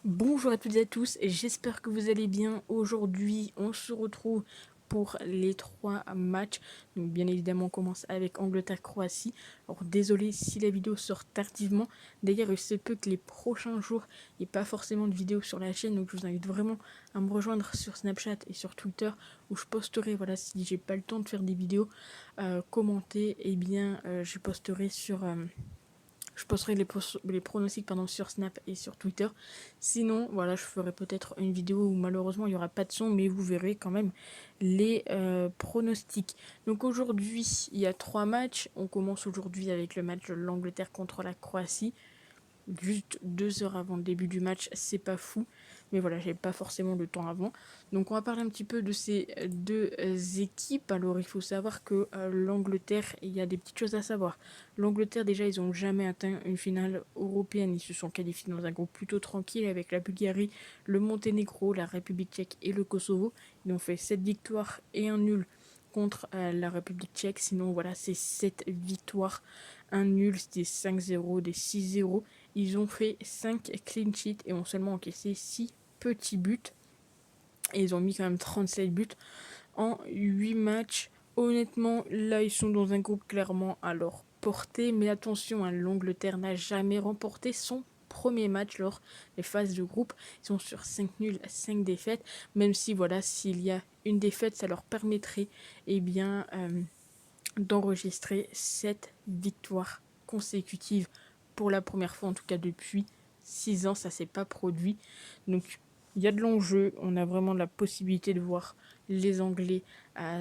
Bonjour à toutes et à tous, j'espère que vous allez bien. Aujourd'hui, on se retrouve pour les trois matchs. Donc bien évidemment, on commence avec Angleterre-Croatie. Alors désolé si la vidéo sort tardivement. D'ailleurs, il se peut que les prochains jours, il n'y ait pas forcément de vidéo sur la chaîne. Donc je vous invite vraiment à me rejoindre sur Snapchat et sur Twitter où je posterai, voilà, si j'ai pas le temps de faire des vidéos commentées, eh bien je posterai je posterai les pronostics sur Snap et sur Twitter. Sinon, voilà, je ferai peut-être une vidéo où malheureusement il n'y aura pas de son, mais vous verrez quand même les pronostics. Donc aujourd'hui, il y a trois matchs. On commence aujourd'hui avec le match de l'Angleterre contre la Croatie. Juste 2 heures avant le début du match, c'est pas fou. Mais voilà, j'avais pas forcément le temps avant. Donc on va parler un petit peu de ces deux équipes. Alors il faut savoir que l'Angleterre, il y a des petites choses à savoir. L'Angleterre déjà, ils ont jamais atteint une finale européenne. Ils se sont qualifiés dans un groupe plutôt tranquille avec la Bulgarie, le Monténégro, la République tchèque et le Kosovo. Ils ont fait 7 victoires et un nul contre la République tchèque. Sinon voilà, c'est 7 victoires, un nul, des 5-0, des 6-0. Ils ont fait 5 clean sheets et ont seulement encaissé 6 petits buts. Et ils ont mis quand même 37 buts en 8 matchs. Honnêtement, là, ils sont dans un groupe clairement à leur portée. Mais attention, hein, l'Angleterre n'a jamais remporté son premier match lors des phases de groupe. Ils sont sur 5 nuls, 5 défaites. Même si, voilà, s'il y a une défaite, ça leur permettrait, eh bien, d'enregistrer 7 victoires consécutives pour la première fois, en tout cas depuis 6 ans, ça s'est pas produit. Donc il y a de l'enjeu, on a vraiment la possibilité de voir les Anglais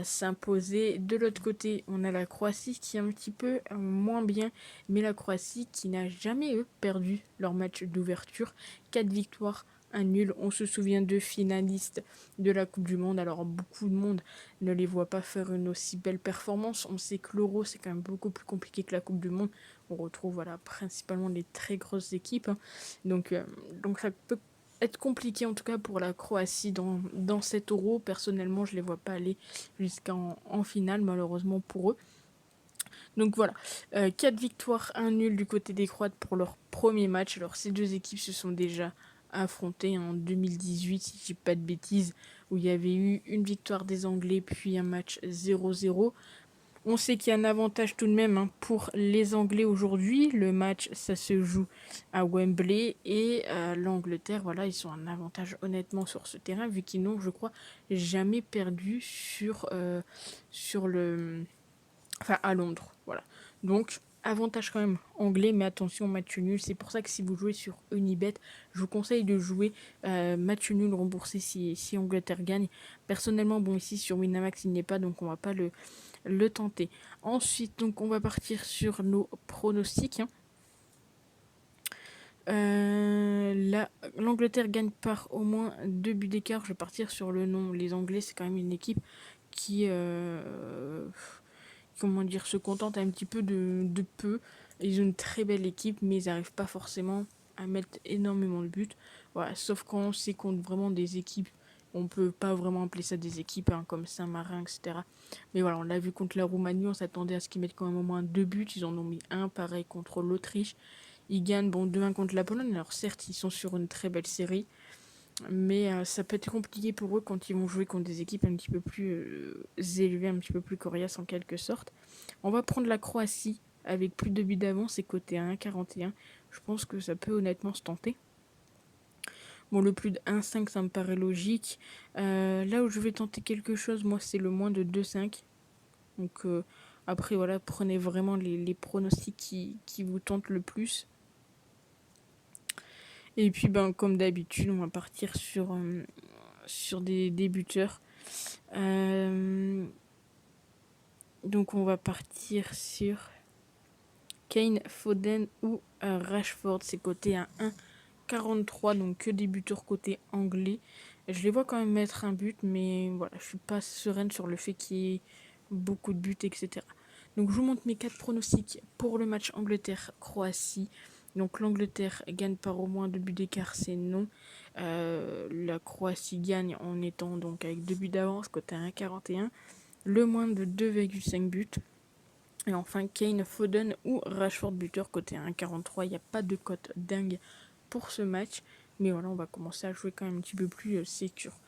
s'imposer. De l'autre côté, on a la Croatie qui est un petit peu moins bien, mais la Croatie qui n'a jamais perdu leur match d'ouverture. 4 victoires, un nul. On se souvient de finalistes de la Coupe du Monde. Alors beaucoup de monde ne les voit pas faire une aussi belle performance. On sait que l'Euro, c'est quand même beaucoup plus compliqué que la Coupe du Monde. On retrouve voilà, principalement les très grosses équipes. Hein. Donc ça peut être compliqué en tout cas pour la Croatie dans cet Euro. Personnellement, je ne les vois pas aller jusqu'en finale, malheureusement pour eux. Donc voilà, 4 victoires, 1 nul du côté des Croates pour leur premier match. Alors ces deux équipes se sont déjà affrontées en 2018, si je dis pas de bêtises, où il y avait eu une victoire des Anglais puis un match 0-0. On sait qu'il y a un avantage tout de même pour les Anglais aujourd'hui. Le match, ça se joue à Wembley et l'Angleterre, voilà, ils ont un avantage honnêtement sur ce terrain vu qu'ils n'ont, je crois, jamais perdu sur le, enfin à Londres, voilà. Donc avantage quand même anglais, mais attention match nul. C'est pour ça que si vous jouez sur Unibet, je vous conseille de jouer match nul remboursé si Angleterre gagne. Personnellement, bon ici sur Winamax il n'y est pas, donc on va pas le tenter. Ensuite, donc on va partir sur nos pronostics. Hein. L'Angleterre gagne par au moins 2 buts d'écart. Je vais partir sur le nom. Les Anglais, c'est quand même une équipe qui, comment dire, se contente un petit peu de peu. Ils ont une très belle équipe, mais ils n'arrivent pas forcément à mettre énormément de buts. Voilà, sauf quand c'est contre vraiment des équipes. On peut pas vraiment appeler ça des équipes comme Saint-Marin, etc. Mais voilà, on l'a vu contre la Roumanie, on s'attendait à ce qu'ils mettent quand même au moins 2 buts. Ils en ont mis un, pareil contre l'Autriche. Ils gagnent 2-1 contre la Pologne. Alors certes, ils sont sur une très belle série, mais ça peut être compliqué pour eux quand ils vont jouer contre des équipes un petit peu plus élevées, un petit peu plus coriaces en quelque sorte. On va prendre la Croatie avec plus de buts d'avance, c'est coté à 1,41. Je pense que ça peut honnêtement se tenter. Bon, le plus de 1,5, ça me paraît logique. Là où je vais tenter quelque chose, moi, c'est le moins de 2,5. Donc après, voilà, prenez vraiment les pronostics qui vous tentent le plus. Et puis, comme d'habitude, on va partir sur des buteurs. Donc, on va partir sur Kane, Foden ou Rashford. C'est coté à 1,43, donc que des buteurs côté anglais. Je les vois quand même mettre un but, mais voilà, je suis pas sereine sur le fait qu'il y ait beaucoup de buts, etc. Donc je vous montre mes 4 pronostics pour le match Angleterre-Croatie. Donc l'Angleterre gagne par au moins 2 buts d'écart, c'est non. La Croatie gagne en étant donc avec 2 buts d'avance, côté 1,41. Le moins de 2,5 buts. Et enfin Kane, Foden ou Rashford buteur côté 1,43. Il n'y a pas de cote dingue pour ce match. Mais voilà, on va commencer à jouer quand même un petit peu plus sécure.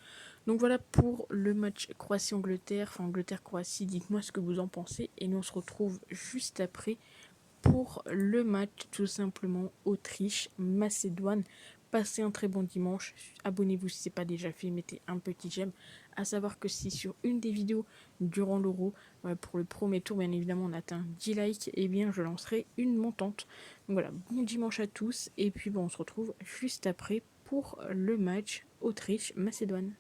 Donc voilà pour le match Croatie-Angleterre, enfin Angleterre-Croatie, dites-moi ce que vous en pensez. Et nous on se retrouve juste après pour le match tout simplement Autriche-Macédoine. Passez un très bon dimanche, abonnez-vous si ce n'est pas déjà fait, mettez un petit j'aime. À savoir que si sur une des vidéos durant l'Euro, pour le premier tour bien évidemment on atteint 10 likes, et bien je lancerai une montante. Donc voilà, bon dimanche à tous, et puis bon, on se retrouve juste après pour le match Autriche-Macédoine.